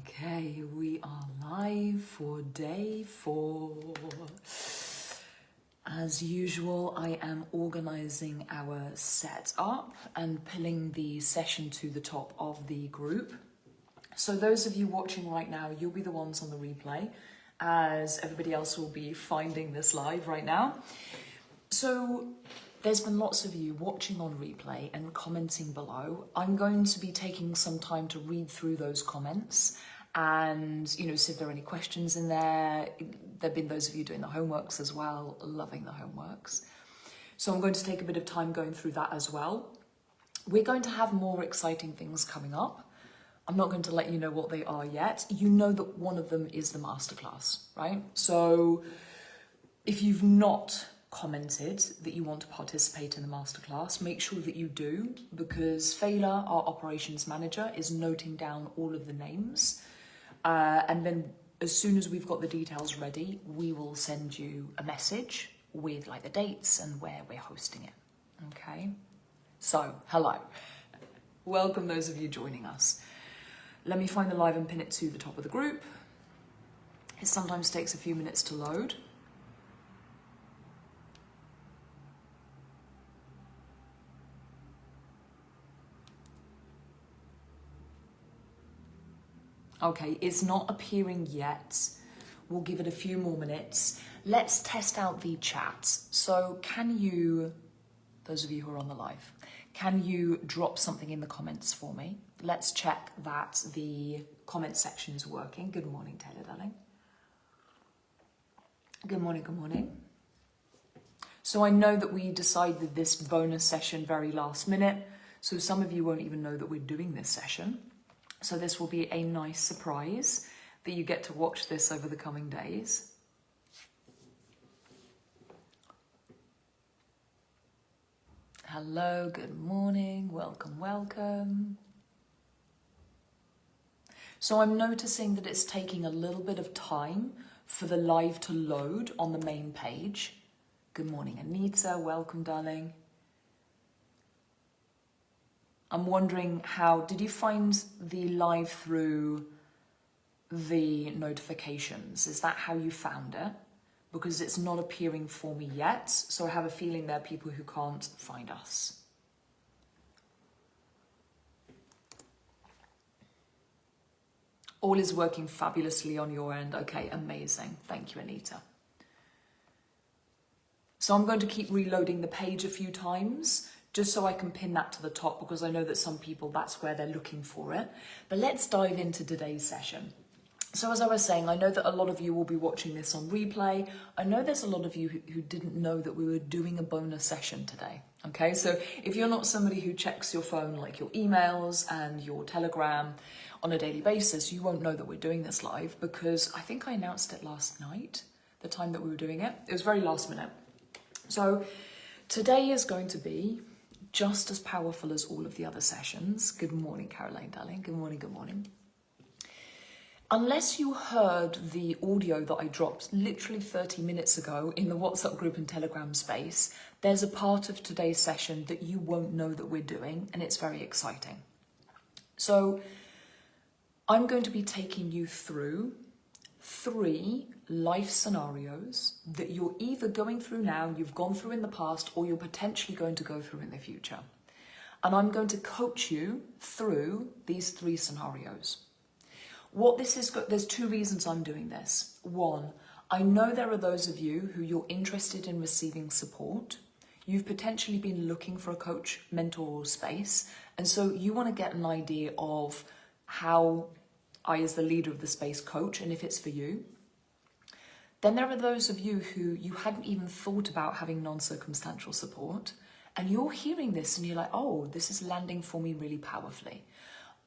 Okay, we are live for day 4. As usual, I am organizing our setup and pinning the session to the top of the group. So those of you watching right now, you'll be the ones on the replay, as everybody else will be finding this live right now. So there's been lots of you watching on replay and commenting below. I'm going to be taking some time to read through those comments and, see if there are any questions in there. There've been those of you doing the homeworks as well, loving the homeworks. So I'm going to take a bit of time going through that as well. We're going to have more exciting things coming up. I'm not going to let you know what they are yet. You know that one of them is the masterclass, right? So if you've not commented that you want to participate in the masterclass, make sure that you do, because Fela, our operations manager, is noting down all of the names. And then as soon as we've got the details ready, we will send you a message with the dates and where we're hosting it. Okay? So, hello. Welcome those of you joining us. Let me find the live and pin it to the top of the group. It sometimes takes a few minutes to load. Okay, it's not appearing yet. We'll give it a few more minutes. Let's test out the chat. So can you, those of you who are on the live, can you drop something in the comments for me? Let's check that the comment section is working. Good morning, Taylor, darling. Good morning, good morning. So I know that we decided this bonus session very last minute, so some of you won't even know that we're doing this session. So this will be a nice surprise that you get to watch this over the coming days. Hello, good morning, welcome, welcome. So I'm noticing that it's taking a little bit of time for the live to load on the main page. Good morning, Anita, welcome, darling. I'm wondering did you find the live through the notifications? Is that how you found it? Because it's not appearing for me yet, so I have a feeling there are people who can't find us. All is working fabulously on your end. Okay, amazing. Thank you, Anita. So I'm going to keep reloading the page a few times, just so I can pin that to the top, because I know that some people, that's where they're looking for it. But let's dive into today's session. So as I was saying, I know that a lot of you will be watching this on replay. I know there's a lot of you who didn't know that we were doing a bonus session today. Okay, so if you're not somebody who checks your phone, like your emails and your Telegram on a daily basis, you won't know that we're doing this live, because I think I announced it last night, the time that we were doing it. It was very last minute. So today is going to be just as powerful as all of the other sessions. Good morning, Caroline, darling. Good morning, good morning. Unless you heard the audio that I dropped literally 30 minutes ago in the WhatsApp group and Telegram space, there's a part of today's session that you won't know that we're doing, and it's very exciting. So I'm going to be taking you through 3 life scenarios that you're either going through now, you've gone through in the past, or you're potentially going to go through in the future. And I'm going to coach you through these 3 scenarios. What this is, there's 2 reasons I'm doing this. 1, I know there are those of you who you're interested in receiving support. You've potentially been looking for a coach, mentor space, and so you want to get an idea of how I, as the leader of the space, coach, and if it's for you. Then there are those of you who you hadn't even thought about having non-circumstantial support, and you're hearing this and you're like, oh, this is landing for me really powerfully.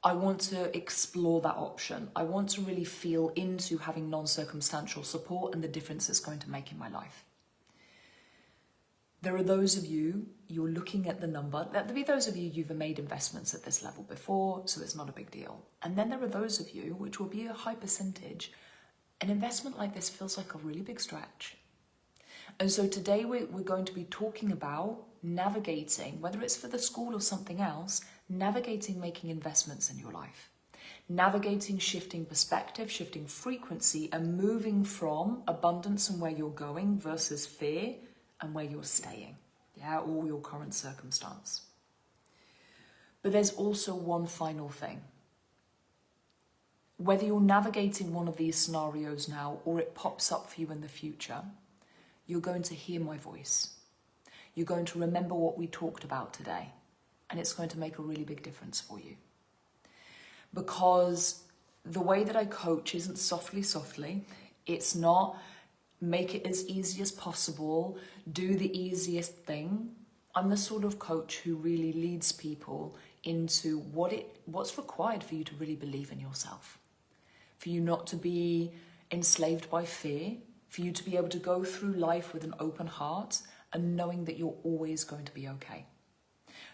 I want to explore that option. I want to really feel into having non-circumstantial support and the difference it's going to make in my life. There are those of you, you're looking at the number. There'll be those of you who've made investments at this level before, so it's not a big deal. And then there are those of you, which will be a high percentage, an investment like this feels like a really big stretch. And so today we're going to be talking about navigating, whether it's for the school or something else, navigating making investments in your life. Navigating, shifting perspective, shifting frequency, and moving from abundance and where you're going versus fear and where you're staying, or your current circumstance. But there's also one final thing. Whether you're navigating one of these scenarios now or it pops up for you in the future, you're going to hear my voice. You're going to remember what we talked about today, and it's going to make a really big difference for you. Because the way that I coach isn't softly. It's not make it as easy as possible, do the easiest thing. I'm the sort of coach who really leads people into what's required for you to really believe in yourself. For you not to be enslaved by fear, for you to be able to go through life with an open heart and knowing that you're always going to be okay.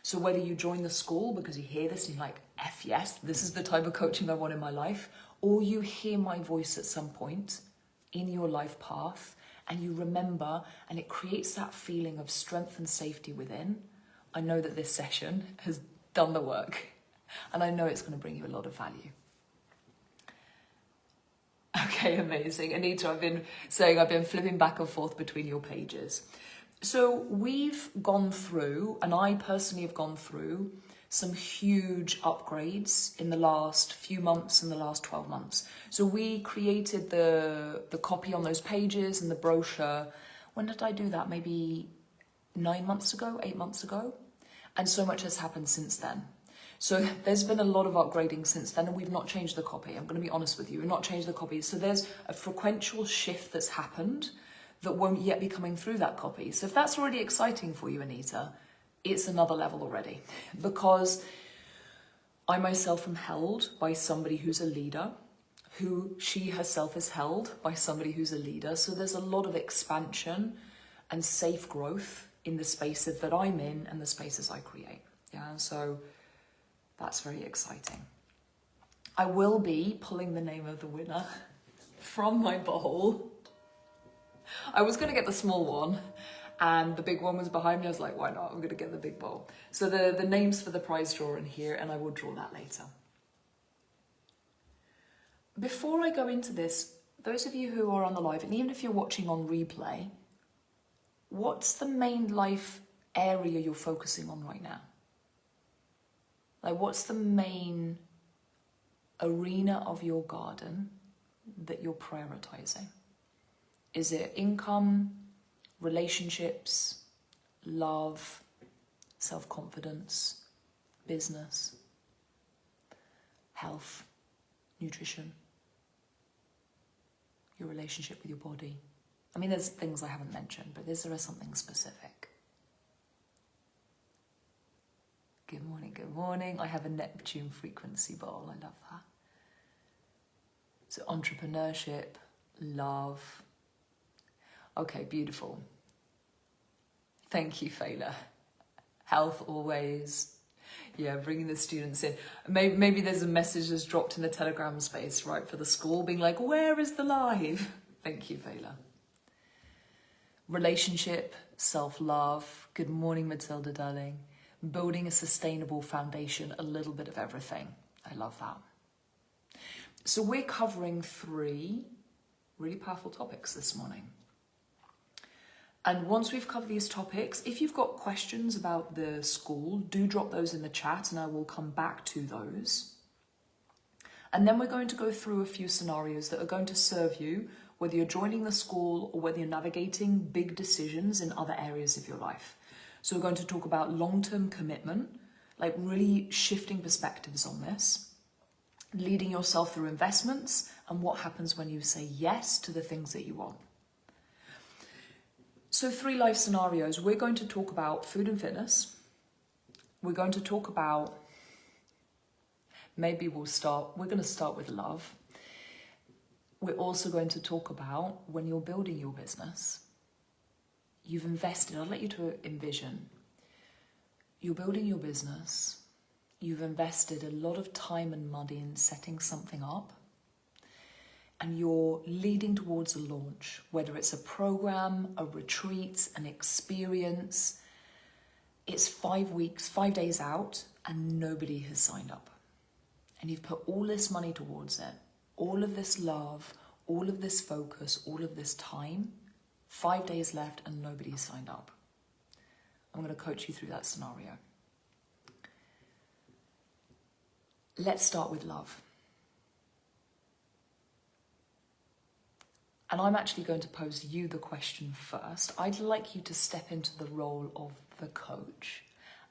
So whether you join the school because you hear this and you're like, F yes, this is the type of coaching I want in my life, or you hear my voice at some point in your life path and you remember and it creates that feeling of strength and safety within, I know that this session has done the work and I know it's going to bring you a lot of value. Okay, amazing. Anita, I've been flipping back and forth between your pages. So we've gone through, and I personally have gone through, some huge upgrades in the last few months, in the last 12 months. So we created the copy on those pages and the brochure. When did I do that? Maybe 9 months ago, 8 months ago? And so much has happened since then. So there's been a lot of upgrading since then, and we've not changed the copy. I'm going to be honest with you, we've not changed the copy. So there's a frequential shift that's happened that won't yet be coming through that copy. So if that's already exciting for you, Anita, it's another level already. Because I myself am held by somebody who's a leader, who she herself is held by somebody who's a leader. So there's a lot of expansion and safe growth in the spaces that I'm in and the spaces I create. So that's very exciting. I will be pulling the name of the winner from my bowl. I was going to get the small one and the big one was behind me. I was like, why not? I'm going to get the big bowl. So the names for the prize draw in here, and I will draw that later. Before I go into this, those of you who are on the live, and even if you're watching on replay, what's the main life area you're focusing on right now? Like, what's the main arena of your garden that you're prioritizing? Is it income, relationships, love, self-confidence, business, health, nutrition, your relationship with your body? I mean, there's things I haven't mentioned, but is there something specific? Good morning, good morning. I have a Neptune frequency bowl. I love that. So entrepreneurship, love. Okay, beautiful. Thank you, Fela. Health always. Yeah, bringing the students in. Maybe there's a message that's dropped in the Telegram space, right, for the school, being like, where is the live? Thank you, Fela. Relationship, self-love. Good morning, Matilda, darling. Building a sustainable foundation, a little bit of everything. I love that. So we're covering 3 really powerful topics this morning. And once we've covered these topics, if you've got questions about the school, do drop those in the chat and I will come back to those. And then we're going to go through a few scenarios that are going to serve you, whether you're joining the school or whether you're navigating big decisions in other areas of your life. So we're going to talk about long-term commitment, like really shifting perspectives on this, leading yourself through investments, and what happens when you say yes to the things that you want. So 3 life scenarios. We're going to talk about food and fitness. We're going to talk about, we're going to start with love. We're also going to talk about when you're building your business. You've invested, I'll let you to envision. You're building your business. You've invested a lot of time and money in setting something up. And you're leading towards a launch, whether it's a program, a retreat, an experience. It's 5 weeks, 5 days out, and nobody has signed up. and you've put all this money towards it, all of this love, all of this focus, all of this time, 5 days left and nobody's signed up. I'm going to coach you through that scenario. Let's start with love. And I'm actually going to pose you the question first. I'd like you to step into the role of the coach.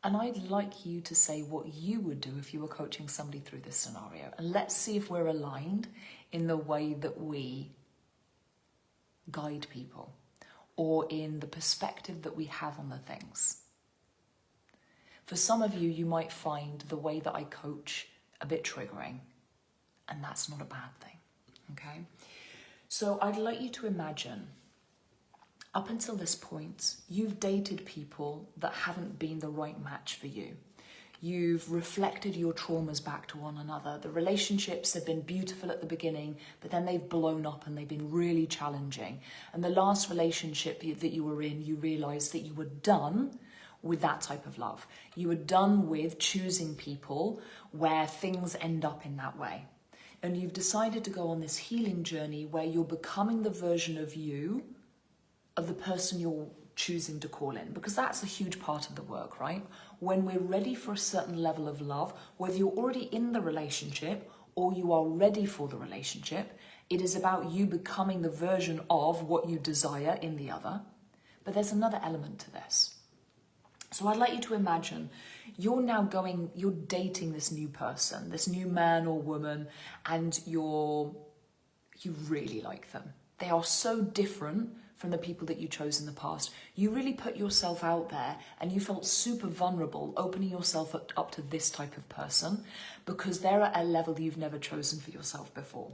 And I'd like you to say what you would do if you were coaching somebody through this scenario. And let's see if we're aligned in the way that we guide people or in the perspective that we have on the things. For some of you, you might find the way that I coach a bit triggering, and that's not a bad thing, okay? So I'd like you to imagine, up until this point, you've dated people that haven't been the right match for you. You've reflected your traumas back to one another. The relationships have been beautiful at the beginning, but then they've blown up and they've been really challenging. And the last relationship that you were in, you realised that you were done with that type of love. You were done with choosing people where things end up in that way. And you've decided to go on this healing journey where you're becoming the version of you, of the person you're choosing to call in, because that's a huge part of the work, right? When we're ready for a certain level of love, whether you're already in the relationship or you are ready for the relationship, it is about you becoming the version of what you desire in the other. But there's another element to this. So I'd like you to imagine you're dating this new person, this new man or woman, and you really like them. They are so different from the people that you chose in the past. You really put yourself out there and you felt super vulnerable opening yourself up to this type of person because they're at a level you've never chosen for yourself before.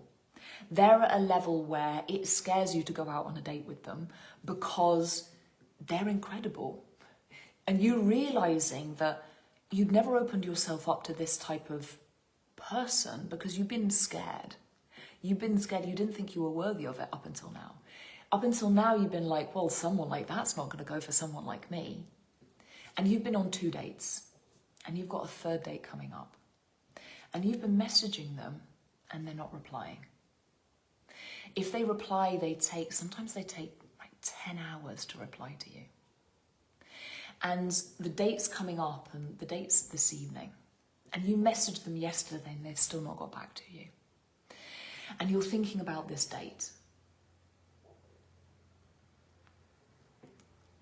They're at a level where it scares you to go out on a date with them because they're incredible. And you realizing that you'd never opened yourself up to this type of person because you've been scared. You've been scared. You didn't think you were worthy of it up until now. Up until now, you've been like, well, someone like that's not going to go for someone like me. And you've been on 2 dates and you've got a 3rd date coming up. And you've been messaging them and they're not replying. If they reply, sometimes they take like 10 hours to reply to you. And the date's coming up and the date's this evening. And you messaged them yesterday and they've still not got back to you. And you're thinking about this date.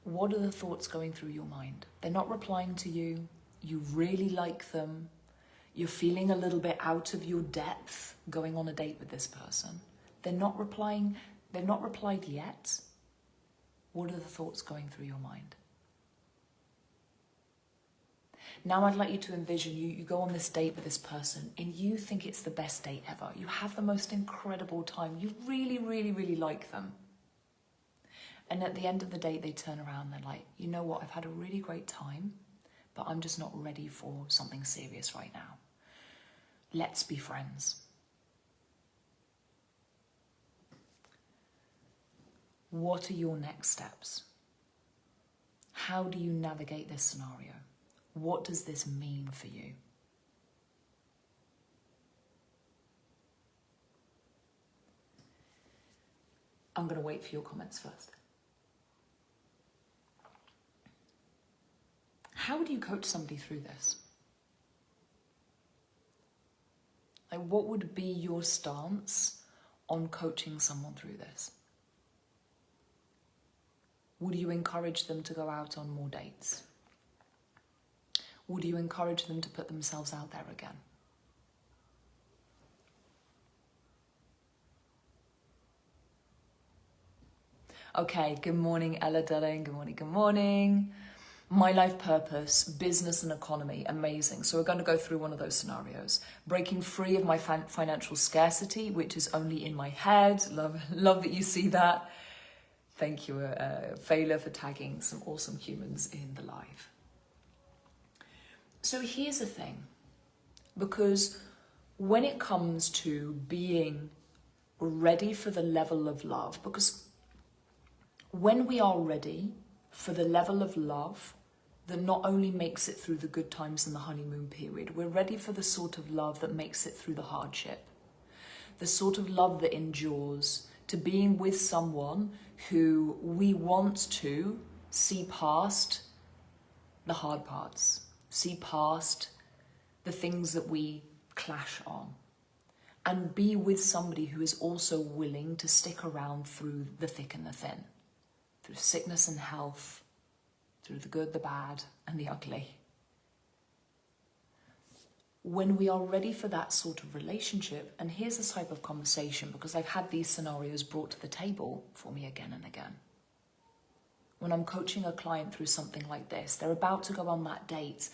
What are the thoughts going through your mind? They're not replying to you. You really like them. You're feeling a little bit out of your depth going on a date with this person. They're not replying. They've not replied yet. What are the thoughts going through your mind? Now I'd like you to envision you go on this date with this person and you think it's the best date ever. You have the most incredible time. You really, really, really like them. And at the end of the date, they turn around and they're like, you know what, I've had a really great time, but I'm just not ready for something serious right now. Let's be friends. What are your next steps? How do you navigate this scenario? What does this mean for you? I'm going to wait for your comments first. How would you coach somebody through this? Like, what would be your stance on coaching someone through this? Would you encourage them to go out on more dates? Would you encourage them to put themselves out there again? Okay, good morning, Ella Delling. Good morning, good morning. My life purpose, business and economy, amazing. So we're going to go through one of those scenarios. Breaking free of my financial scarcity, which is only in my head. Love that you see that. Thank you, Fela, for tagging some awesome humans in the live. So here's the thing, because when it comes to being ready for the level of love, because when we are ready for the level of love that not only makes it through the good times and the honeymoon period, we're ready for the sort of love that makes it through the hardship. The sort of love that endures, to being with someone who we want to see past the hard parts, see past the things that we clash on, and be with somebody who is also willing to stick around through the thick and the thin, through sickness and health, through the good, the bad, and the ugly. When we are ready for that sort of relationship, and here's the type of conversation, because I've had these scenarios brought to the table for me again and again. When I'm coaching a client through something like this, they're about to go on that date,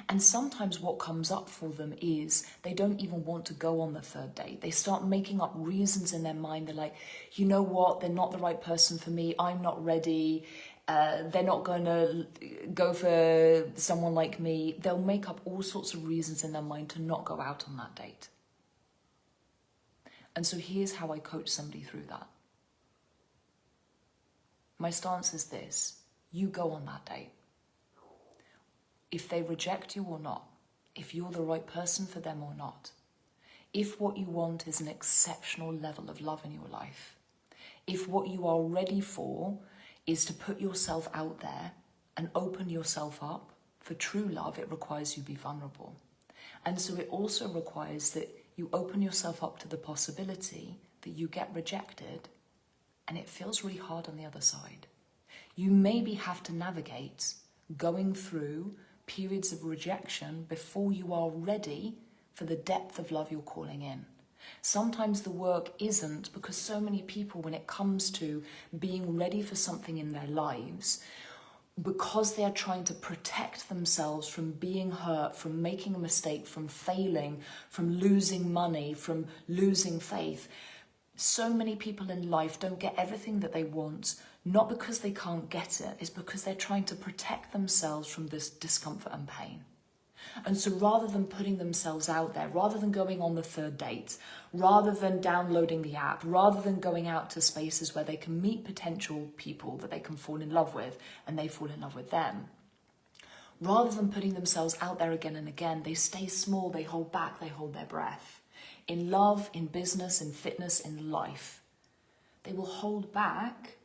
and sometimes what comes up for them is they don't even want to go on the third date. They start making up reasons in their mind. They're like, you know what, they're not the right person for me, I'm not ready, they're not going to go for someone like me. They'll make up all sorts of reasons in their mind to not go out on that date. And so here's how I coach somebody through that. My stance is this: you go on that date. If they reject you or not, if you're the right person for them or not, if what you want is an exceptional level of love in your life, if what you are ready for is to put yourself out there and open yourself up for true love, it requires you be vulnerable. And so it also requires that you open yourself up to the possibility that you get rejected and it feels really hard on the other side. You maybe have to navigate going through periods of rejection before you are ready for the depth of love you're calling in. Sometimes the work isn't, because so many people, when it comes to being ready for something in their lives, because they are trying to protect themselves from being hurt, from making a mistake, from failing, from losing money, from losing faith, so many people in life don't get everything that they want, not because they can't get it, it's because they're trying to protect themselves from this discomfort and pain. And so rather than putting themselves out there, rather than going on the third date, rather than downloading the app, rather than going out to spaces where they can meet potential people that they can fall in love with and they fall in love with them, rather than putting themselves out there again and again, they stay small, they hold back, they hold their breath. In love, in business, in fitness, in life, they will hold back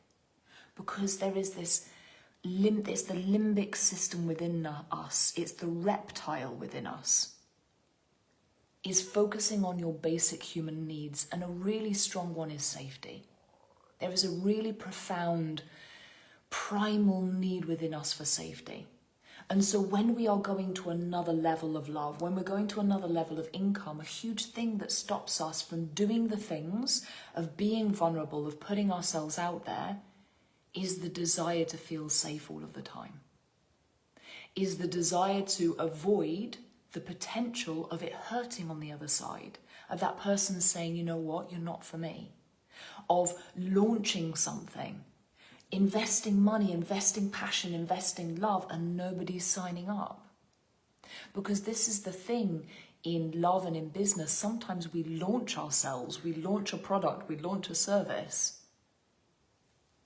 because there is this it's the limbic system within us, it's the reptile within us, is focusing on your basic human needs, and a really strong one is safety. There is a really profound primal need within us for safety. And so when we are going to another level of love, when we're going to another level of income, a huge thing that stops us from doing the things, of being vulnerable, of putting ourselves out there, is the desire to feel safe all of the time. Is the desire to avoid the potential of it hurting on the other side, of that person saying, you know what, you're not for me, of launching something, investing money, investing passion, investing love, and nobody's signing up. Because this is the thing in love and in business. Sometimes we launch ourselves, we launch a product, we launch a service,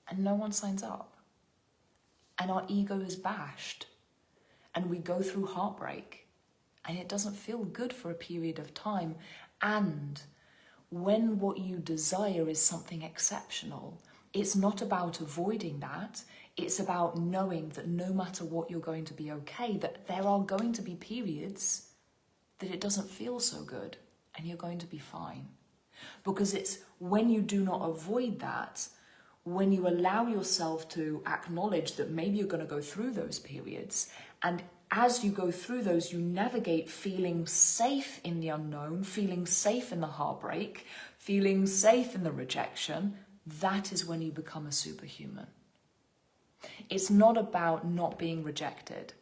and no one signs up. And our ego is bashed. And we go through heartbreak. And it doesn't feel good for a period of time. And when what you desire is something exceptional, it's not about avoiding that. It's about knowing that no matter what, you're going to be okay. That there are going to be periods that it doesn't feel so good. And you're going to be fine. Because it's when you do not avoid that, when you allow yourself to acknowledge that maybe you're going to go through those periods, and as you go through those, you navigate feeling safe in the unknown, feeling safe in the heartbreak, feeling safe in the rejection, that is when you become a superhuman. It's not about not being rejected.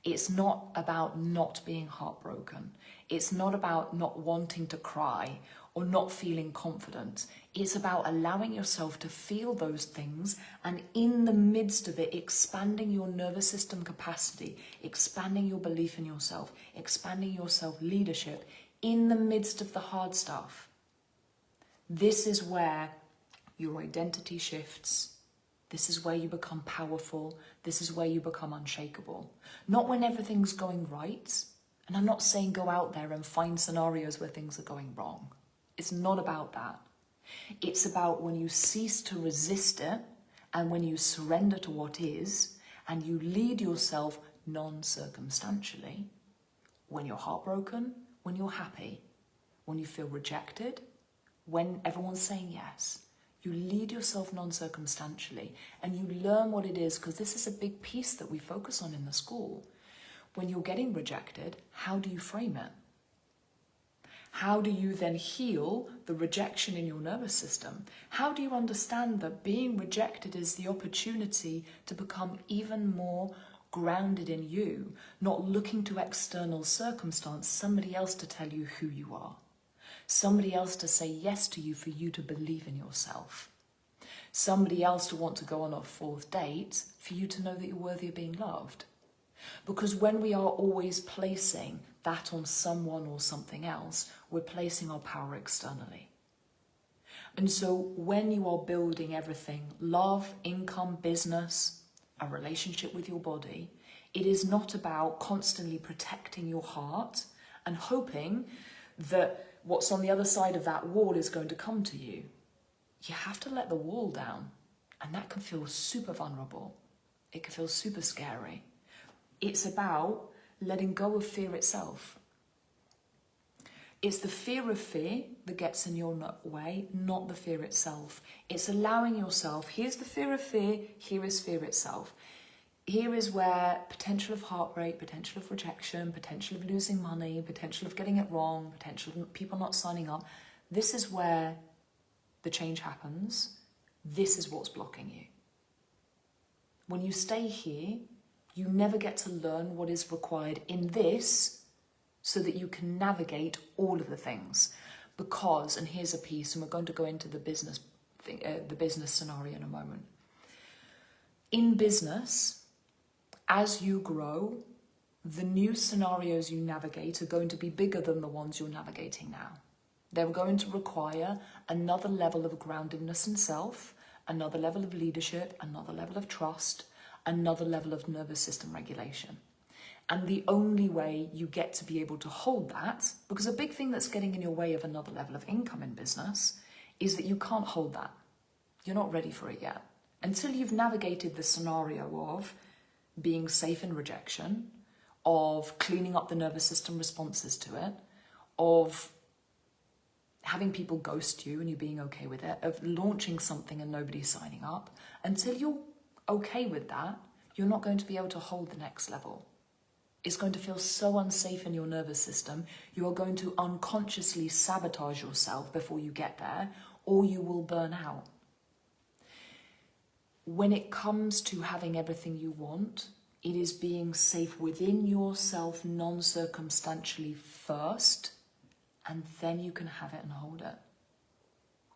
It's not about not being heartbroken. It's not about not wanting to cry or not feeling confident. It's about allowing yourself to feel those things, and in the midst of it, expanding your nervous system capacity, expanding your belief in yourself, expanding your self-leadership in the midst of the hard stuff. This is where your identity shifts. This is where you become powerful. This is where you become unshakable. Not when everything's going right. And I'm not saying go out there and find scenarios where things are going wrong. It's not about that. It's about when you cease to resist it and when you surrender to what is and you lead yourself non-circumstantially, when you're heartbroken, when you're happy, when you feel rejected, when everyone's saying yes. You lead yourself non-circumstantially and you learn what it is, because this is a big piece that we focus on in the school. When you're getting rejected, how do you frame it? How do you then heal the rejection in your nervous system? How do you understand that being rejected is the opportunity to become even more grounded in you, not looking to external circumstance, somebody else to tell you who you are? Somebody else to say yes to you for you to believe in yourself. Somebody else to want to go on a fourth date for you to know that you're worthy of being loved. Because when we are always placing that on someone or something else, we're placing our power externally. And so when you are building everything, love, income, business, a relationship with your body, it is not about constantly protecting your heart and hoping that what's on the other side of that wall is going to come to you. You have to let the wall down, and that can feel super vulnerable. It can feel super scary. It's about letting go of fear itself. It's the fear of fear that gets in your way, not the fear itself. It's allowing yourself, here's the fear of fear, here is fear itself. Here is where potential of heartbreak, potential of rejection, potential of losing money, potential of getting it wrong, potential of people not signing up. This is where the change happens. This is what's blocking you. When you stay here, you never get to learn what is required in this so that you can navigate all of the things. Because, and here's a piece, and we're going to go into the business thing, the business scenario in a moment. In business, as you grow, the new scenarios you navigate are going to be bigger than the ones you're navigating now. They're going to require another level of groundedness in self, another level of leadership, another level of trust, another level of nervous system regulation. And the only way you get to be able to hold that, because a big thing that's getting in your way of another level of income in business is that you can't hold that. You're not ready for it yet. Until you've navigated the scenario of being safe in rejection, of cleaning up the nervous system responses to it, of having people ghost you and you being okay with it, of launching something and nobody's signing up, until you're okay with that, you're not going to be able to hold the next level. It's going to feel so unsafe in your nervous system, you are going to unconsciously sabotage yourself before you get there, or you will burn out. When it comes to having everything you want, it is being safe within yourself non-circumstantially first, and then you can have it and hold it.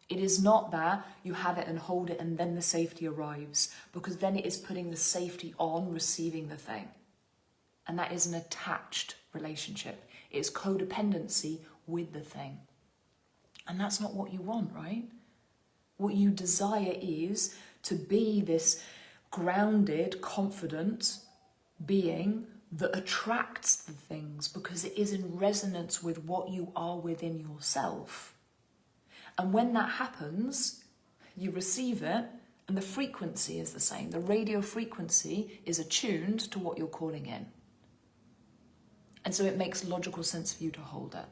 It is not that you have it and hold it and then the safety arrives, because then it is putting the safety on receiving the thing. And that is an attached relationship. It is codependency with the thing. And that's not what you want, right? What you desire is to be this grounded, confident being that attracts the things because it is in resonance with what you are within yourself. And when that happens, you receive it, and the frequency is the same. The radio frequency is attuned to what you're calling in. And so it makes logical sense for you to hold it.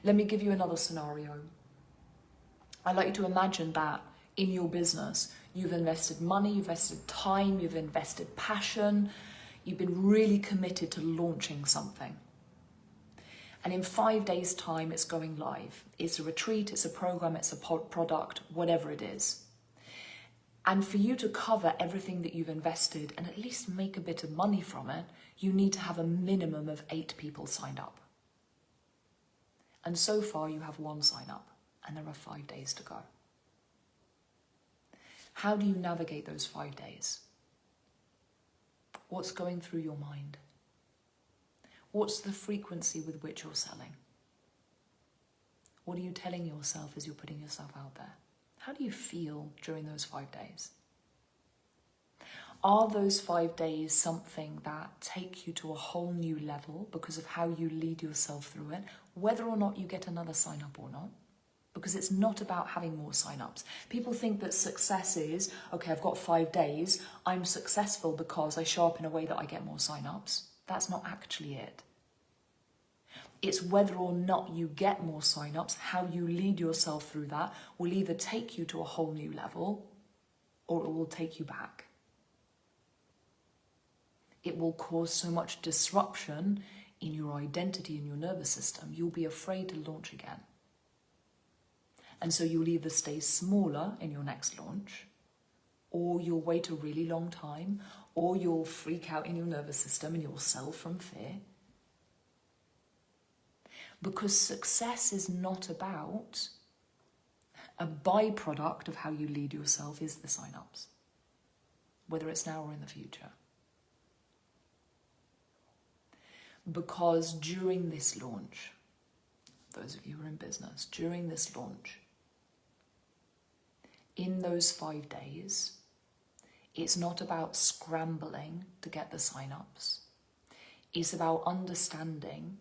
Let me give you another scenario. I'd like you to imagine that in your business, you've invested money, you've invested time, you've invested passion, you've been really committed to launching something. And in 5 days' time, it's going live. It's a retreat, it's a program, it's a product, whatever it is. And for you to cover everything that you've invested and at least make a bit of money from it, you need to have a minimum of 8 people signed up. And so far you have 1 sign up and there are 5 days to go. How do you navigate those 5 days? What's going through your mind? What's the frequency with which you're selling? What are you telling yourself as you're putting yourself out there? How do you feel during those 5 days? Are those 5 days something that take you to a whole new level because of how you lead yourself through it, whether or not you get another sign up or not? Because it's not about having more sign-ups. People think that success is, okay, I've got 5 days, I'm successful because I show up in a way that I get more sign-ups. That's not actually it. It's whether or not you get more sign-ups, how you lead yourself through that will either take you to a whole new level or it will take you back. It will cause so much disruption in your identity and your nervous system, you'll be afraid to launch again. And so you'll either stay smaller in your next launch, or you'll wait a really long time, or you'll freak out in your nervous system and you'll sell from fear. Because success is not about a byproduct of how you lead yourself is the sign-ups, whether it's now or in the future. Because during this launch, those of you who are in business, during this launch, in those 5 days, it's not about scrambling to get the sign-ups. It's about understanding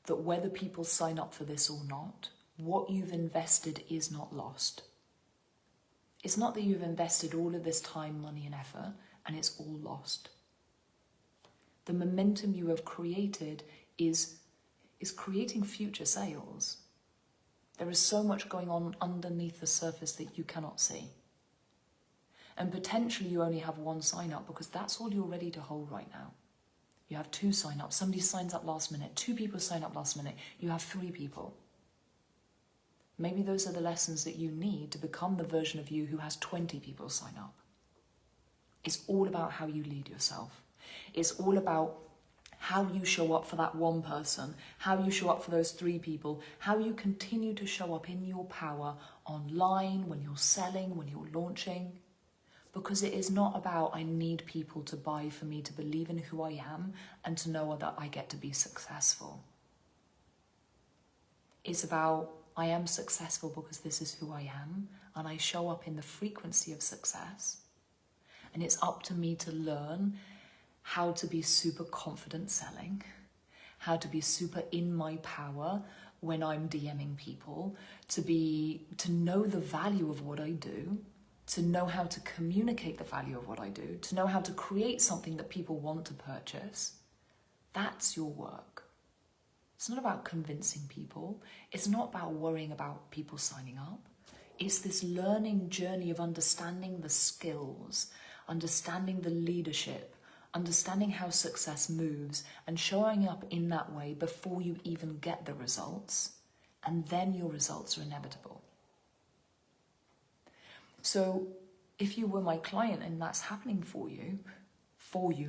that whether people sign up for this or not, what you've invested is not lost. It's not that you've invested all of this time, money, and effort, and it's all lost. The momentum you have created is creating future sales. There is so much going on underneath the surface that you cannot see. And potentially you only have 1 sign up because that's all you're ready to hold right now. You have 2 sign ups, somebody signs up last minute, 2 people sign up last minute, you have 3 people. Maybe those are the lessons that you need to become the version of you who has 20 people sign up. It's all about how you lead yourself. It's all about how you show up for that 1 person, how you show up for those 3 people, how you continue to show up in your power online, when you're selling, when you're launching. Because it is not about, I need people to buy for me to believe in who I am and to know that I get to be successful. It's about, I am successful because this is who I am and I show up in the frequency of success. And it's up to me to learn how to be super confident selling, how to be super in my power when I'm DMing people, to know the value of what I do, to know how to communicate the value of what I do, to know how to create something that people want to purchase. That's your work. It's not about convincing people. It's not about worrying about people signing up. It's this learning journey of understanding the skills, understanding the leadership, understanding how success moves and showing up in that way before you even get the results, and then your results are inevitable. So if you were my client and that's happening for you,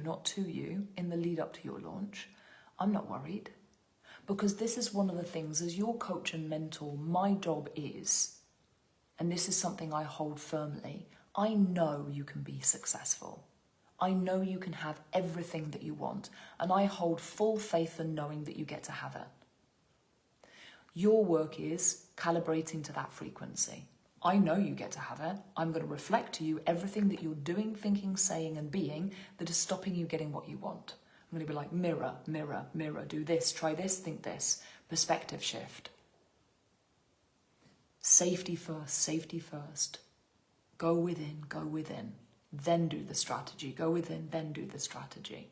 not to you, in the lead up to your launch, I'm not worried. Because this is one of the things, as your coach and mentor, my job is, and this is something I hold firmly, I know you can be successful. I know you can have everything that you want, and I hold full faith in knowing that you get to have it. Your work is calibrating to that frequency. I know you get to have it. I'm going to reflect to you everything that you're doing, thinking, saying, and being that is stopping you getting what you want. I'm going to be like, mirror, mirror, mirror, do this, try this, think this, perspective shift. Safety first. Go within. Then do the strategy. Go within, then do the strategy.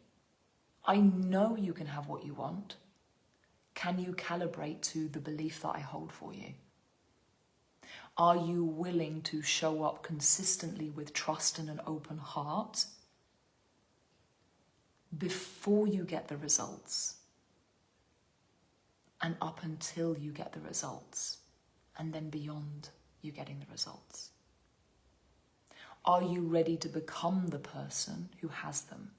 I know you can have what you want. Can you calibrate to the belief that I hold for you? Are you willing to show up consistently with trust and an open heart before you get the results and up until you get the results and then beyond you getting the results? Are you ready to become the person who has them?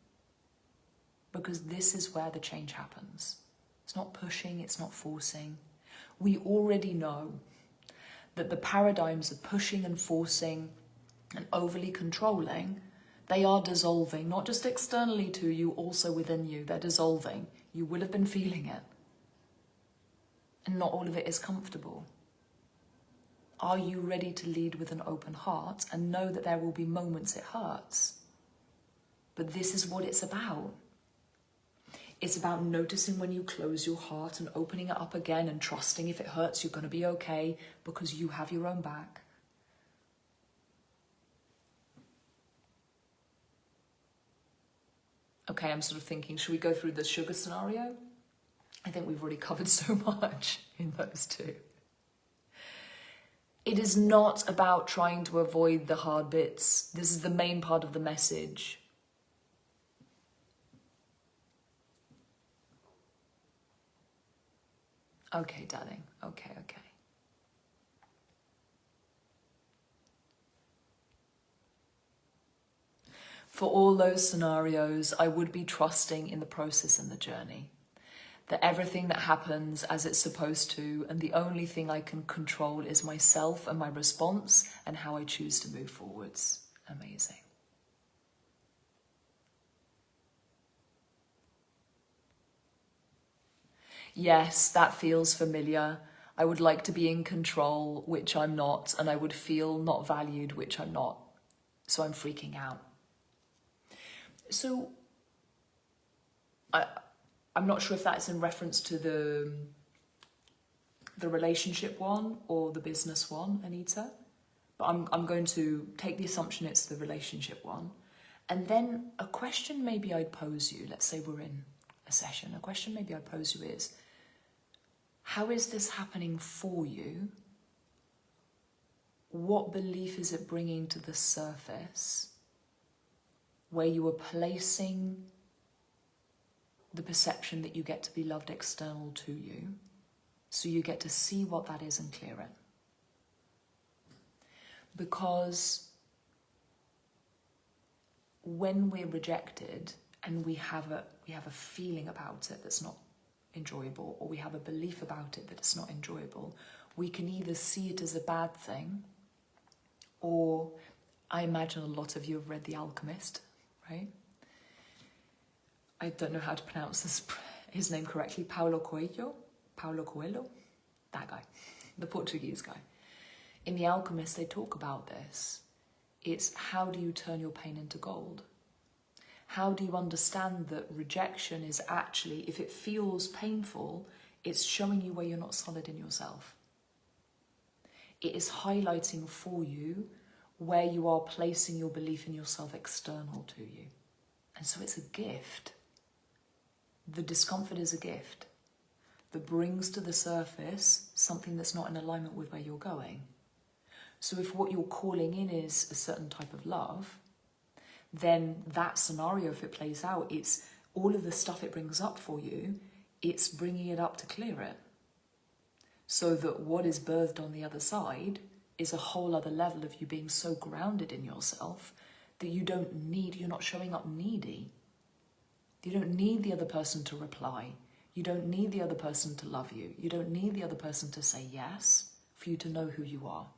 Because this is where the change happens. It's not pushing, it's not forcing. We already know that the paradigms of pushing and forcing and overly controlling, they are dissolving, not just externally to you, also within you. They're dissolving. You will have been feeling it. And not all of it is comfortable. Are you ready to lead with an open heart and know that there will be moments it hurts? But this is what it's about. It's about noticing when you close your heart and opening it up again and trusting if it hurts, you're going to be okay because you have your own back. Okay, I'm sort of thinking, should we go through the sugar scenario? I think we've already covered so much in those two. It is not about trying to avoid the hard bits. This is the main part of the message. Okay, darling. Okay. For all those scenarios, I would be trusting in the process and the journey. That everything that happens as it's supposed to, and the only thing I can control is myself and my response and how I choose to move forwards. Amazing. Yes, that feels familiar. I would like to be in control, which I'm not, and I would feel not valued, which I'm not. So I'm freaking out. So I'm not sure if that's in reference to the relationship one or the business one, Anita. But I'm going to take the assumption it's the relationship one. And then a question maybe I'd pose you, let's say we're in a session, a question maybe I'd pose you is, how is this happening for you? What belief is it bringing to the surface where you are placing the perception that you get to be loved external to you, so you get to see what that is and clear it? Because when we're rejected and we have a feeling about it that's not enjoyable, or we have a belief about it that it's not enjoyable, we can either see it as a bad thing, or I imagine a lot of you have read The Alchemist, right? I don't know how to pronounce his name correctly. Paulo Coelho, that guy, the Portuguese guy. In The Alchemist, they talk about this. It's how do you turn your pain into gold? How do you understand that rejection is actually, if it feels painful, it's showing you where you're not solid in yourself. It is highlighting for you where you are placing your belief in yourself external to you. And so it's a gift. The discomfort is a gift that brings to the surface something that's not in alignment with where you're going. So if what you're calling in is a certain type of love, then that scenario, if it plays out, it's all of the stuff it brings up for you, it's bringing it up to clear it. So that what is birthed on the other side is a whole other level of you being so grounded in yourself that you're not showing up needy. You don't need the other person to reply. You don't need the other person to love you. You don't need the other person to say yes for you to know who you are.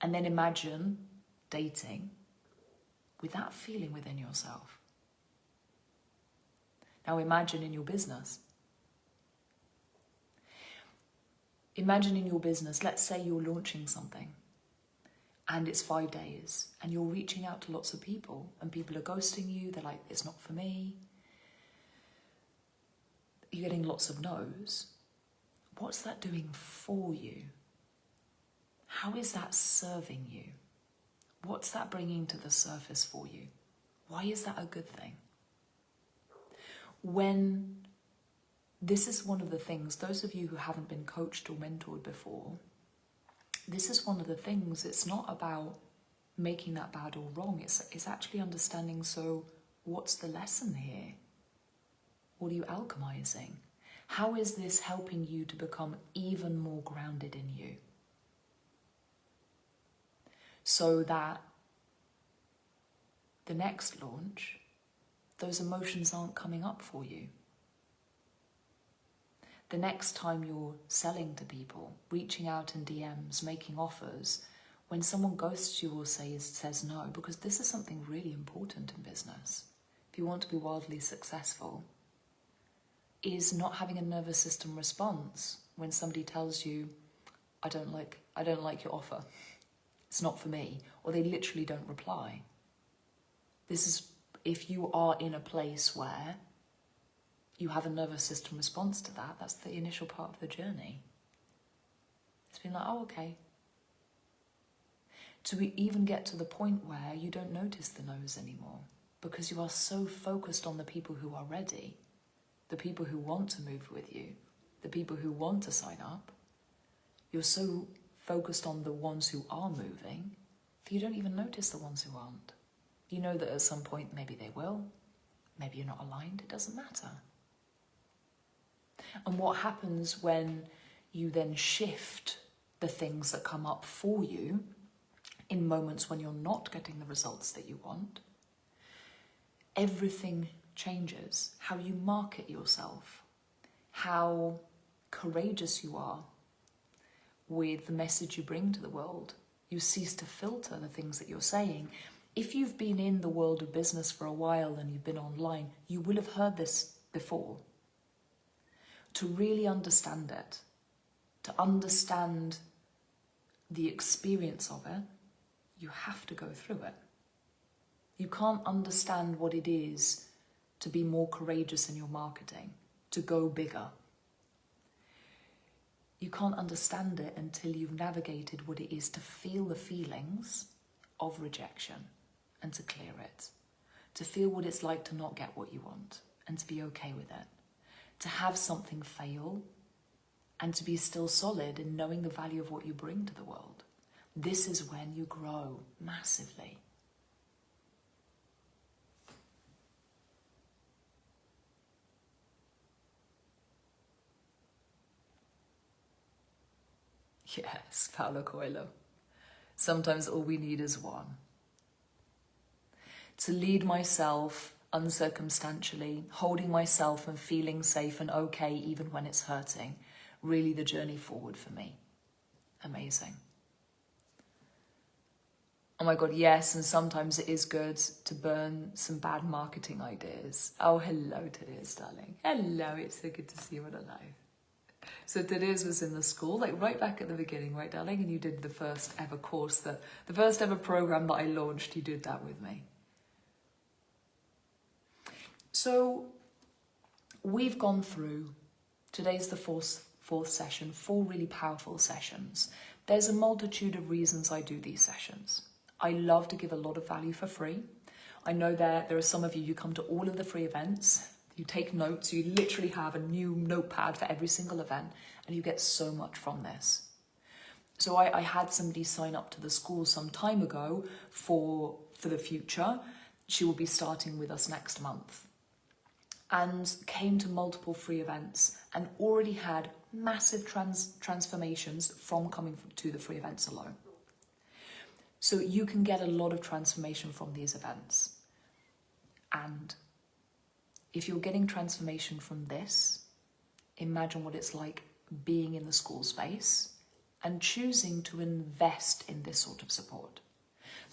And then imagine dating with that feeling within yourself. Now imagine in your business. Imagine in your business, let's say you're launching something and it's 5 days and you're reaching out to lots of people and people are ghosting you. They're like, it's not for me. You're getting lots of no's. What's that doing for you? How is that serving you? What's that bringing to the surface for you? Why is that a good thing? This is one of the things, those of you who haven't been coached or mentored before, this is one of the things, it's not about making that bad or wrong, it's actually understanding, so what's the lesson here? What are you alchemizing? How is this helping you to become even more grounded in you? So that the next launch, those emotions aren't coming up for you. The next time you're selling to people, reaching out in DMs, making offers, when someone ghosts you or says no, because this is something really important in business, if you want to be wildly successful, is not having a nervous system response when somebody tells you, I don't like your offer. It's not for me. Or they literally don't reply. This is if you are in a place where you have a nervous system response to that, that's the initial part of the journey. It's been like, oh, okay. To even get to the point where you don't notice the no's anymore because you are so focused on the people who are ready, the people who want to move with you, the people who want to sign up. You're so focused on the ones who are moving that you don't even notice the ones who aren't. You know that at some point maybe they will, maybe you're not aligned, it doesn't matter. And what happens when you then shift the things that come up for you in moments when you're not getting the results that you want, everything changes. How you market yourself, how courageous you are with the message you bring to the world. You cease to filter the things that you're saying. If you've been in the world of business for a while and you've been online, you will have heard this before. To really understand it, to understand the experience of it, you have to go through it. You can't understand what it is to be more courageous in your marketing, to go bigger. You can't understand it until you've navigated what it is to feel the feelings of rejection and to clear it. To feel what it's like to not get what you want and to be okay with it. To have something fail and to be still solid in knowing the value of what you bring to the world. This is when you grow massively. Yes, Paulo Coelho. Sometimes all we need is one. To lead myself uncircumstantially, holding myself and feeling safe and okay even when it's hurting. Really the journey forward for me. Amazing. Oh my God, yes, and sometimes it is good to burn some bad marketing ideas. Oh, hello, Therese, darling. Hello, it's so good to see you on alive. So Therese was in the school, like right back at the beginning, right, darling? And you did the first ever course, the first ever program that I launched, you did that with me. So we've gone through, today's the fourth session, 4 really powerful sessions. There's a multitude of reasons I do these sessions. I love to give a lot of value for free. I know there are some of you who come to all of the free events, you take notes, you literally have a new notepad for every single event, and you get so much from this. So I had somebody sign up to the school some time ago for the future. She will be starting with us next month. And came to multiple free events and already had massive transformations from coming to the free events alone. So you can get a lot of transformation from these events. And if you're getting transformation from this, imagine what it's like being in the school space and choosing to invest in this sort of support.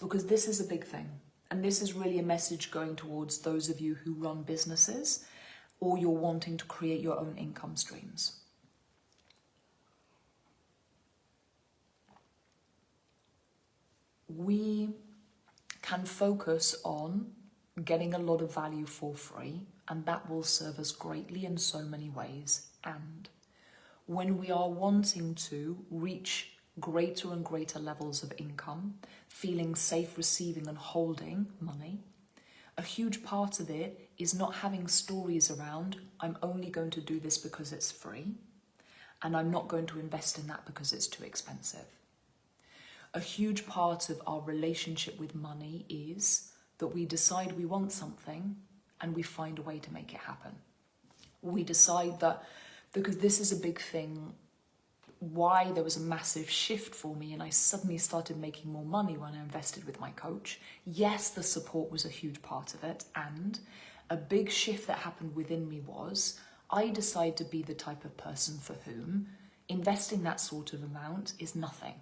Because this is a big thing. And this is really a message going towards those of you who run businesses or you're wanting to create your own income streams. We can focus on getting a lot of value for free, and that will serve us greatly in so many ways. And when we are wanting to reach greater and greater levels of income, feeling safe receiving and holding money, a huge part of it is not having stories around, I'm only going to do this because it's free, and I'm not going to invest in that because it's too expensive. A huge part of our relationship with money is that we decide we want something and we find a way to make it happen. We decide that, because this is a big thing, why there was a massive shift for me and I suddenly started making more money when I invested with my coach. Yes, the support was a huge part of it, and a big shift that happened within me was I decided to be the type of person for whom investing that sort of amount is nothing.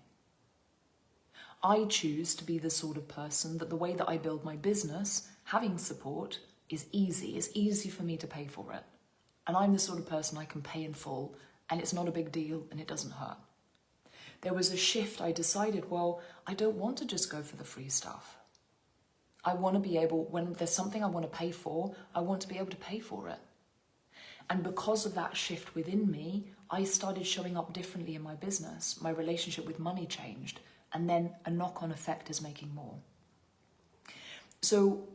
I choose to be the sort of person that the way that I build my business, having support, is easy. It's easy for me to pay for it. And I'm the sort of person I can pay in full, and it's not a big deal and it doesn't hurt. there was a shift. I decided, well, I don't want to just go for the free stuff. I want to be able, when there's something I want to pay for, I want to be able to pay for it. And because of that shift within me, I started showing up differently in my business. My relationship with money changed. And then a knock-on effect is making more. So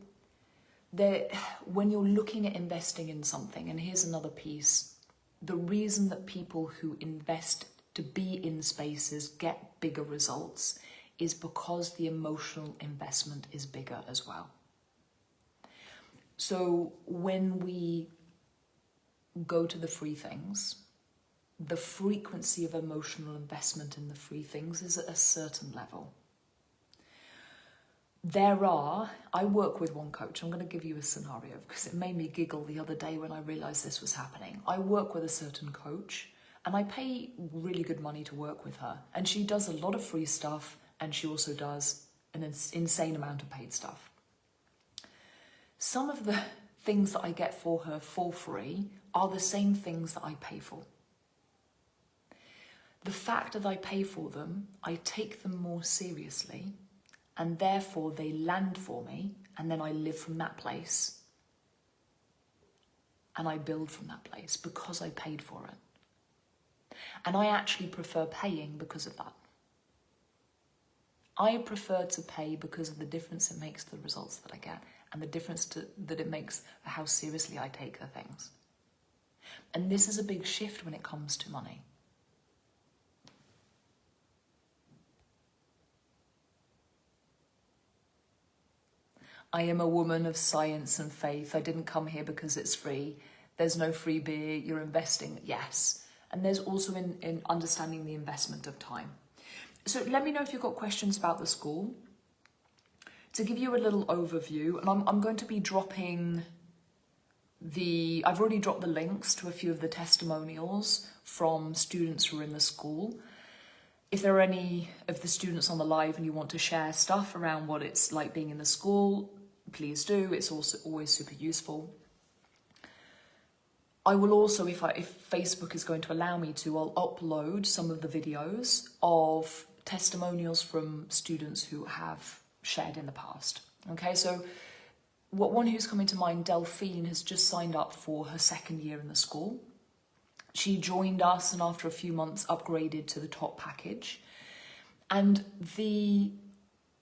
when you're looking at investing in something, and here's another piece, the reason that people who invest to be in spaces get bigger results is because the emotional investment is bigger as well. So when we go to the free things, the frequency of emotional investment in the free things is at a certain level. I work with one coach. I'm going to give you a scenario because it made me giggle the other day when I realized this was happening. I work with a certain coach and I pay really good money to work with her. And she does a lot of free stuff and she also does an insane amount of paid stuff. Some of the things that I get for her for free are the same things that I pay for. The fact that I pay for them, I take them more seriously, and therefore they land for me, and then I live from that place, and I build from that place because I paid for it. And I actually prefer paying because of that. I prefer to pay because of the difference it makes to the results that I get, and the difference that it makes for how seriously I take the things. And this is a big shift when it comes to money. I am a woman of science and faith. I didn't come here because it's free. There's no free beer, you're investing, yes. And there's also in understanding the investment of time. So let me know if you've got questions about the school. To give you a little overview, and I'm going to be dropping I've already dropped the links to a few of the testimonials from students who are in the school. If there are any of the students on the live and you want to share stuff around what it's like being in the school, please do. It's also always super useful. I will also, if Facebook is going to allow me to, I'll upload some of the videos of testimonials from students who have shared in the past. Okay, so one who's coming to mind, Delphine, has just signed up for her second year in the school. She joined us and after a few months upgraded to the top package. And the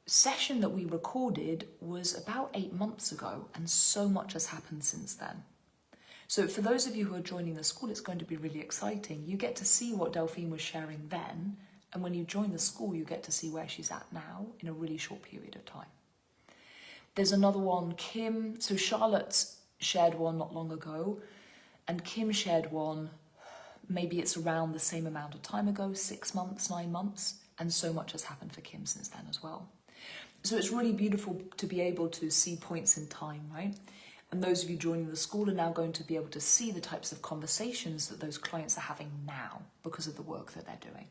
session that we recorded was about 8 months ago, and so much has happened since then. So for those of you who are joining the school, it's going to be really exciting. You get to see what Delphine was sharing then, and when you join the school, you get to see where she's at now in a really short period of time. There's another one, Kim. So Charlotte shared one not long ago, and Kim shared one, maybe it's around the same amount of time ago, 6 months, 9 months, and so much has happened for Kim since then as well. So it's really beautiful to be able to see points in time, right? And those of you joining the school are now going to be able to see the types of conversations that those clients are having now because of the work that they're doing.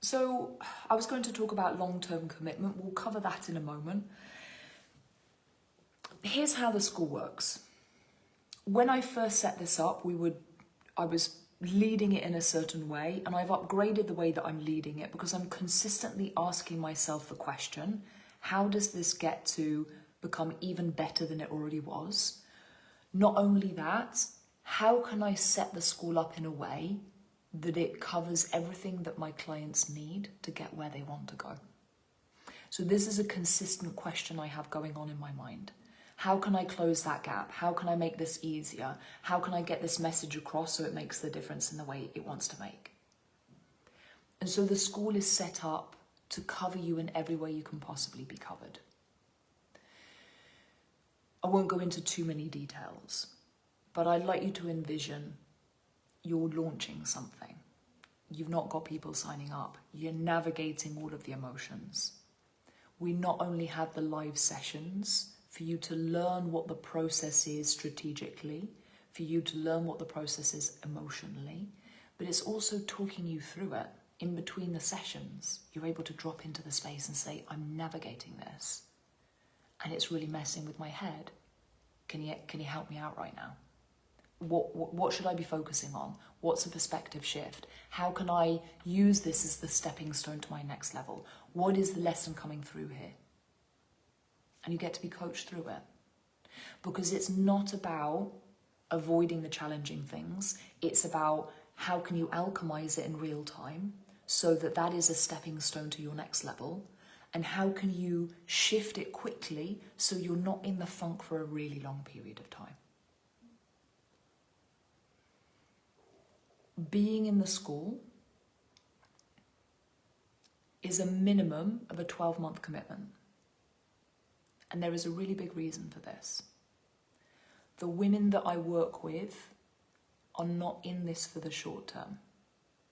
So I was going to talk about long-term commitment. We'll cover that in a moment. Here's how the school works. When I first set this up, I was leading it in a certain way, and I've upgraded the way that I'm leading it because I'm consistently asking myself the question, how does this get to become even better than it already was? Not only that, how can I set the school up in a way that it covers everything that my clients need to get where they want to go? So this is a consistent question I have going on in my mind. How can I close that gap? How can I make this easier? How can I get this message across so it makes the difference in the way it wants to make? And so the school is set up to cover you in every way you can possibly be covered. I won't go into too many details, but I'd like you to envision you're launching something. You've not got people signing up. You're navigating all of the emotions. We not only have the live sessions for you to learn what the process is strategically, for you to learn what the process is emotionally, but it's also talking you through it. In between the sessions, you're able to drop into the space and say, I'm navigating this, and it's really messing with my head. Can you help me out right now? What should I be focusing on? What's a perspective shift? How can I use this as the stepping stone to my next level? What is the lesson coming through here? And you get to be coached through it. Because it's not about avoiding the challenging things. It's about how can you alchemize it in real time so that that is a stepping stone to your next level. And how can you shift it quickly so you're not in the funk for a really long period of time. Being in the school is a minimum of a 12-month commitment. And there is a really big reason for this. The women that I work with are not in this for the short term.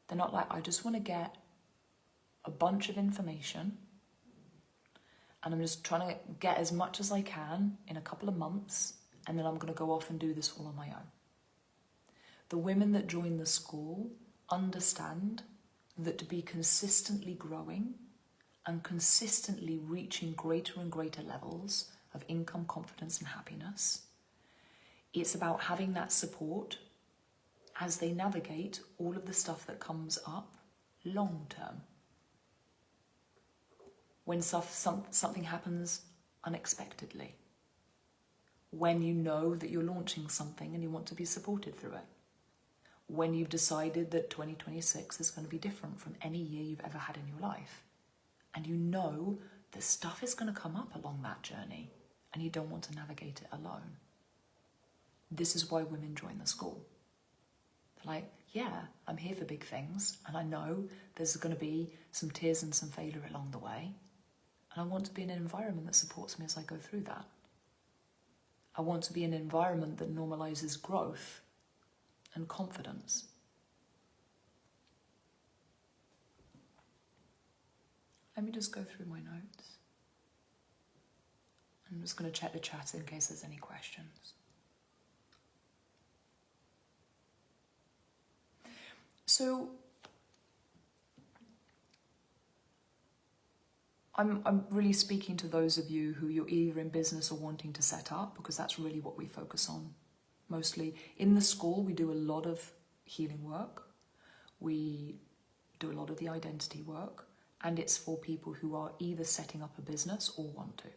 They're not like, I just want to get a bunch of information and I'm just trying to get as much as I can in a couple of months and then I'm going to go off and do this all on my own. The women that join the school understand that to be consistently growing and consistently reaching greater and greater levels of income, confidence, and happiness, it's about having that support as they navigate all of the stuff that comes up long term. When something happens unexpectedly, when you know that you're launching something and you want to be supported through it, when you've decided that 2026 is going to be different from any year you've ever had in your life, and you know that stuff is going to come up along that journey and you don't want to navigate it alone. This is why women join the school. They're like, yeah, I'm here for big things and I know there's going to be some tears and some failure along the way, and I want to be in an environment that supports me as I go through that. I want to be in an environment that normalizes growth and confidence. Let me just go through my notes. I'm just going to check the chat in case there's any questions. So, I'm really speaking to those of you who you're either in business or wanting to set up, because that's really what we focus on mostly. In the school, we do a lot of healing work. We do a lot of the identity work, and it's for people who are either setting up a business or want to.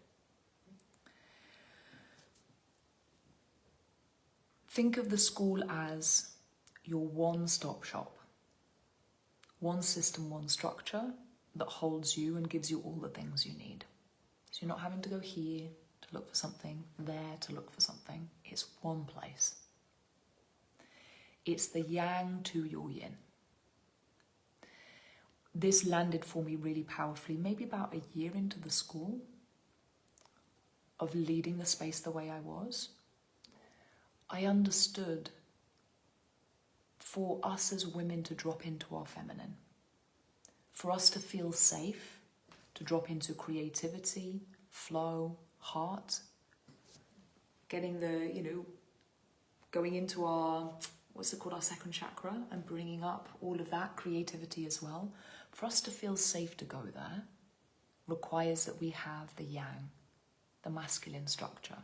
Think of the school as your one-stop shop. One system, one structure that holds you and gives you all the things you need. So you're not having to go here to look for something, there to look for something. It's one place. It's the yang to your yin. This landed for me really powerfully, maybe about a year into the school of leading the space the way I was. I understood for us as women to drop into our feminine, for us to feel safe, to drop into creativity, flow, heart, getting the, going into our, our second chakra and bringing up all of that creativity as well. For us to feel safe to go there requires that we have the yang, the masculine structure.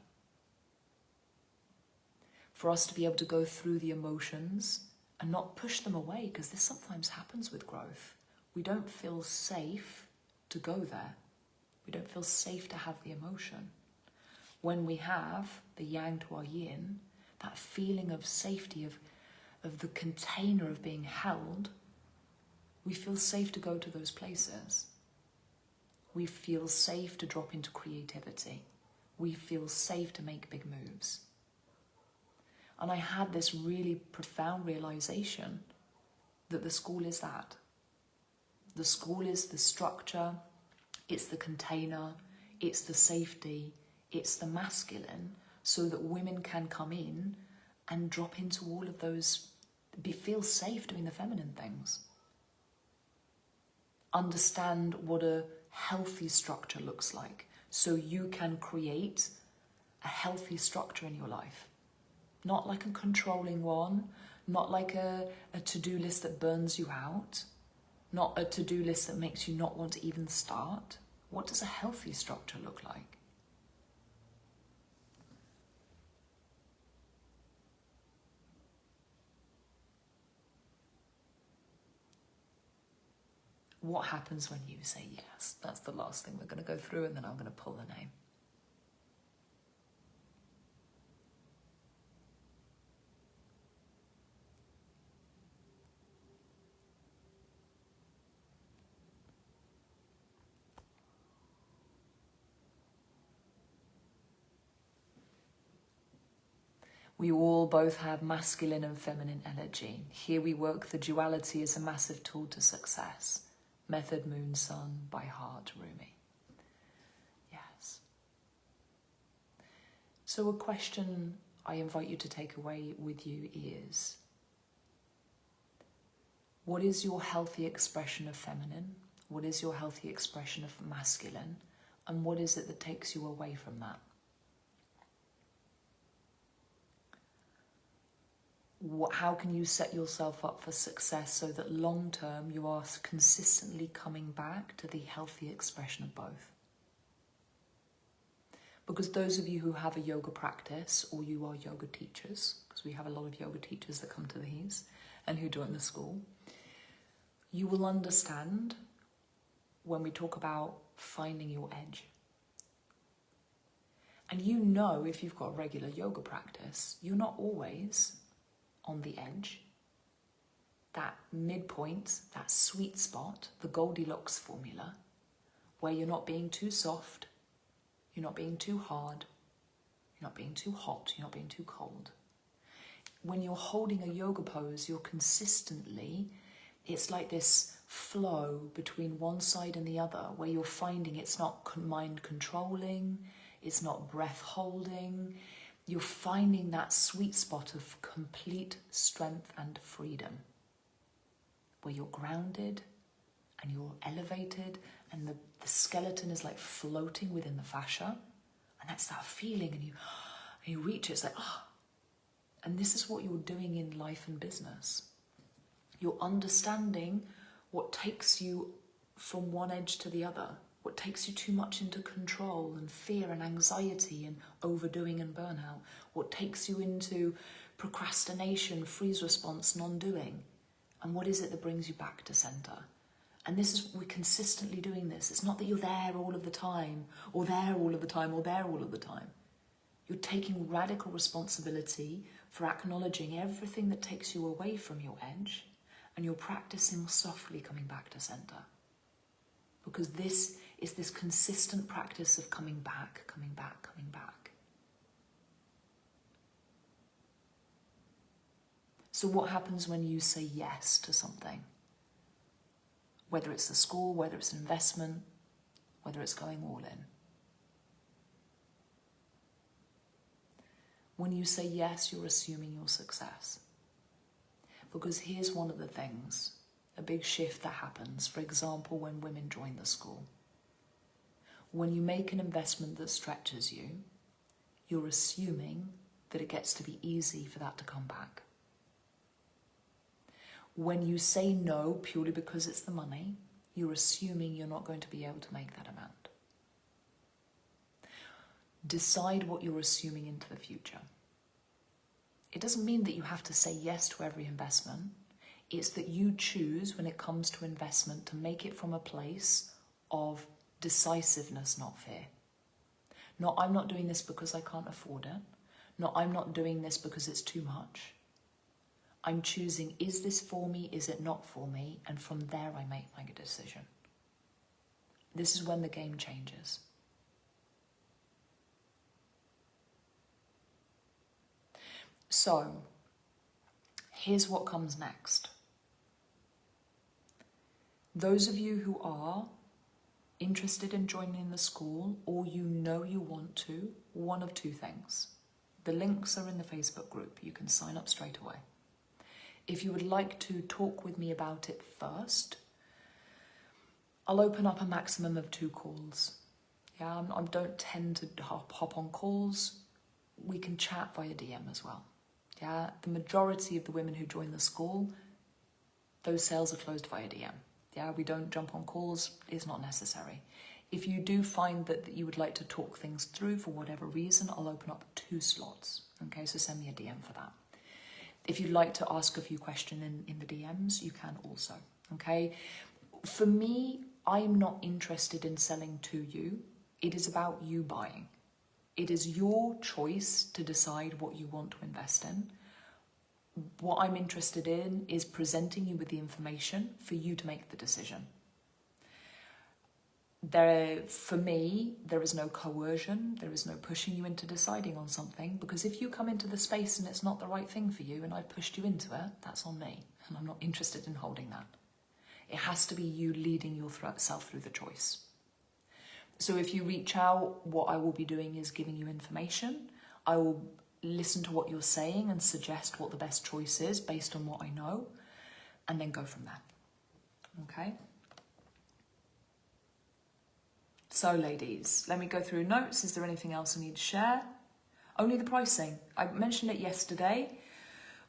For us to be able to go through the emotions and not push them away, because this sometimes happens with growth. We don't feel safe to go there. We don't feel safe to have the emotion. When we have the yang to our yin, that feeling of safety, of the container of being held, we feel safe to go to those places. We feel safe to drop into creativity. We feel safe to make big moves. And I had this really profound realization that the school is that. The school is the structure, it's the container, it's the safety, it's the masculine, so that women can come in and drop into all of those, feel safe doing the feminine things. Understand what a healthy structure looks like, so you can create a healthy structure in your life. Not like a controlling one, not like a to-do list that burns you out, not a to-do list that makes you not want to even start. What does a healthy structure look like? What happens when you say yes? That's the last thing we're going to go through, and then I'm going to pull the name. We all both have masculine and feminine energy. Here we work the duality as a massive tool to success. Method Moon Sun by Heart Rumi. Yes. So a question I invite you to take away with you is, what is your healthy expression of feminine? What is your healthy expression of masculine? And what is it that takes you away from that? How can you set yourself up for success so that long term you are consistently coming back to the healthy expression of both? Because those of you who have a yoga practice, or you are yoga teachers, because we have a lot of yoga teachers that come to these and who join the school, you will understand when we talk about finding your edge. And you know, if you've got a regular yoga practice, you're not always on the edge. That midpoint, that sweet spot, the Goldilocks formula, where you're not being too soft, you're not being too hard, you're not being too hot, you're not being too cold. When you're holding a yoga pose, you're consistently, it's like this flow between one side and the other, where you're finding it's not mind controlling, it's not breath holding. You're finding that sweet spot of complete strength and freedom, where you're grounded and you're elevated, and the skeleton is like floating within the fascia, and that's that feeling, and you reach it, it's like, ah. And this is what you're doing in life and business. You're understanding what takes you from one edge to the other, what takes you too much into control and fear and anxiety and overdoing and burnout, what takes you into procrastination, freeze response, non-doing, and what is it that brings you back to center. And this is, we're consistently doing this. It's not that you're there all of the time, or there all of the time, or there all of the time. You're taking radical responsibility for acknowledging everything that takes you away from your edge, and you're practicing softly coming back to center. Because this is this consistent practice of coming back, coming back, coming back. So what happens when you say yes to something? Whether it's the school, whether it's an investment, whether it's going all in. When you say yes, you're assuming your success. Because here's one of the things, a big shift that happens, for example, when women join the school. When you make an investment that stretches you, you're assuming that it gets to be easy for that to come back. When you say no purely because it's the money, you're assuming you're not going to be able to make that amount. Decide what you're assuming into the future. It doesn't mean that you have to say yes to every investment. It's that you choose, when it comes to investment, to make it from a place of decisiveness, not fear. Not, I'm not doing this because I can't afford it. Not, I'm not doing this because it's too much. I'm choosing, is this for me, is it not for me? And from there I make my decision. This is when the game changes. So, here's what comes next. Those of you who are interested in joining the school, or you know you want to, one of two things. The links are in the Facebook group. You can sign up straight away. If you would like to talk with me about it first, I'll open up a maximum of 2 calls. Yeah, I don't tend to hop on calls. We can chat via DM as well. Yeah, the majority of the women who join the school, those sales are closed via DM. Yeah, we don't jump on calls, it's not necessary. If you do find that you would like to talk things through for whatever reason, I'll open up 2 slots. Okay, so send me a DM for that. If you'd like to ask a few questions in the DMs, you can also. Okay, For me, I'm not interested in selling to you. It is about you buying. It is your choice to decide what you want to invest in. What I'm interested in is presenting you with the information for you to make the decision. For me, there is no coercion, there is no pushing you into deciding on something, because if you come into the space and it's not the right thing for you and I pushed you into it, that's on me, and I'm not interested in holding that. It has to be you leading yourself through the choice. So if you reach out, what I will be doing is giving you information. I will listen to what you're saying and suggest what the best choice is based on what I know, and then go from there. Okay? So ladies, let me go through notes. Is there anything else I need to share? Only the pricing. I mentioned it yesterday.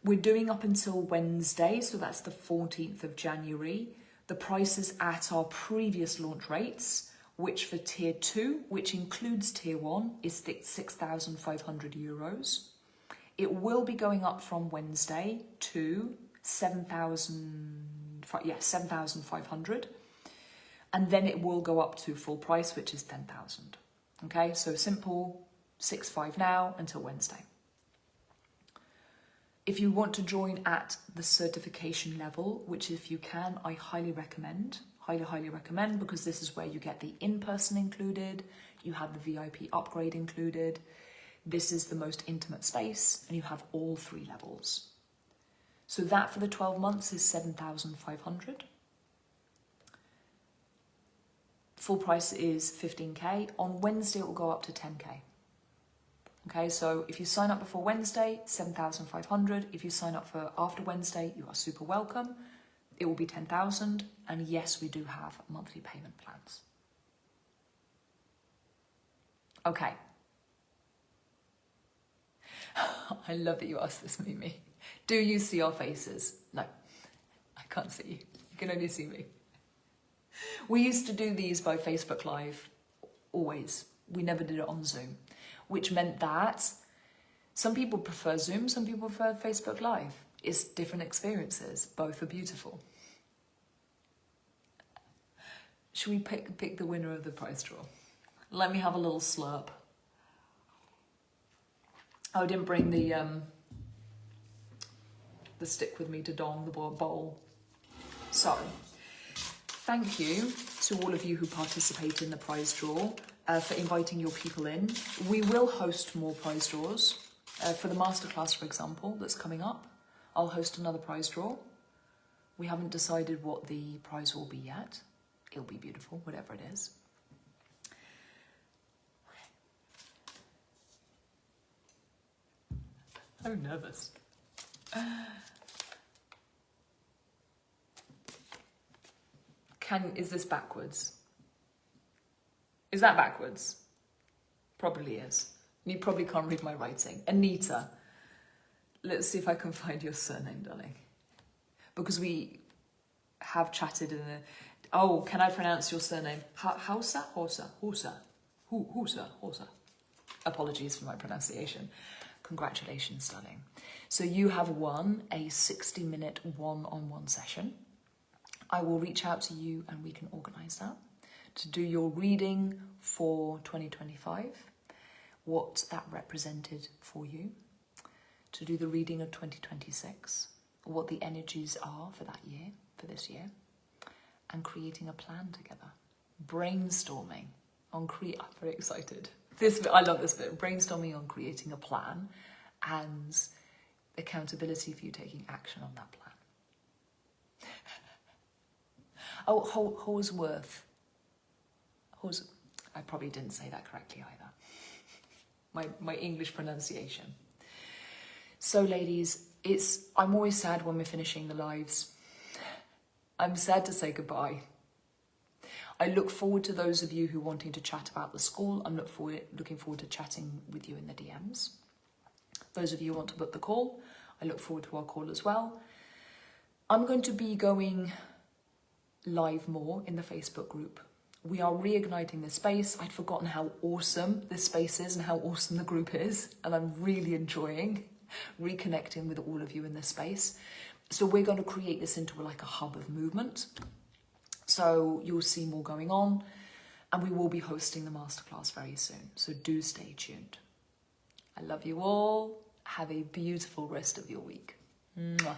We're doing up until Wednesday, so that's the 14th of January. The price is at our previous launch rates, which for tier 2, which includes tier 1, is €6,500. It will be going up from Wednesday to 7,500. And then it will go up to full price, which is 10,000. Okay, so simple, 6,500 now until Wednesday. If you want to join at the certification level, which if you can, I highly recommend, highly recommend, because this is where you get the in-person included, you have the VIP upgrade included, this is the most intimate space, and you have all 3 levels. So that for the 12 months is 7,500. Full price is 15k. On Wednesday, it will go up to 10k. Okay, so if you sign up before Wednesday, 7,500. If you sign up for after Wednesday, you are super welcome. It will be 10,000. And yes, we do have monthly payment plans. Okay. I love that you asked this, Mimi. Do you see our faces? No, I can't see you. You can only see me. We used to do these by Facebook Live, always. We never did it on Zoom, which meant that some people prefer Zoom, some people prefer Facebook Live. It's different experiences. Both are beautiful. Should we pick the winner of the prize draw? Let me have a little slurp. Oh, I didn't bring the stick with me to dong the bowl. So, thank you to all of you who participate in the prize draw for inviting your people in. We will host more prize draws. For the masterclass, for example, that's coming up, I'll host another prize draw. We haven't decided what the prize will be yet. It'll be beautiful, whatever it is. I'm nervous. Is this backwards? Is that backwards? Probably is. You probably can't read my writing. Anita. Let's see if I can find your surname, darling. Because we have chatted in a... Oh, can I pronounce your surname? Hausa? Hausa. Apologies for my pronunciation. Congratulations, darling. So you have won a 60-minute one-on-one session. I will reach out to you and we can organise that to do your reading for 2025, what that represented for you, to do the reading of 2026, what the energies are for that year, for this year, and creating a plan together. Brainstorming on I'm very excited. I love this bit. Brainstorming on creating a plan and accountability for you taking action on that plan. Oh, Horsworth. I probably didn't say that correctly either. My English pronunciation. So ladies, I'm always sad when we're finishing the lives. I'm sad to say goodbye. I look forward to those of you who are wanting to chat about the school. I'm looking forward to chatting with you in the DMs. Those of you who want to book the call, I look forward to our call as well. I'm going to be going live more in the Facebook group. We are reigniting this space. I'd forgotten how awesome this space is and how awesome the group is, and I'm really enjoying reconnecting with all of you in this space. So we're going to create this into like a hub of movement. So you'll see more going on, and we will be hosting the masterclass very soon. So do stay tuned. I love you all. Have a beautiful rest of your week. Mwah.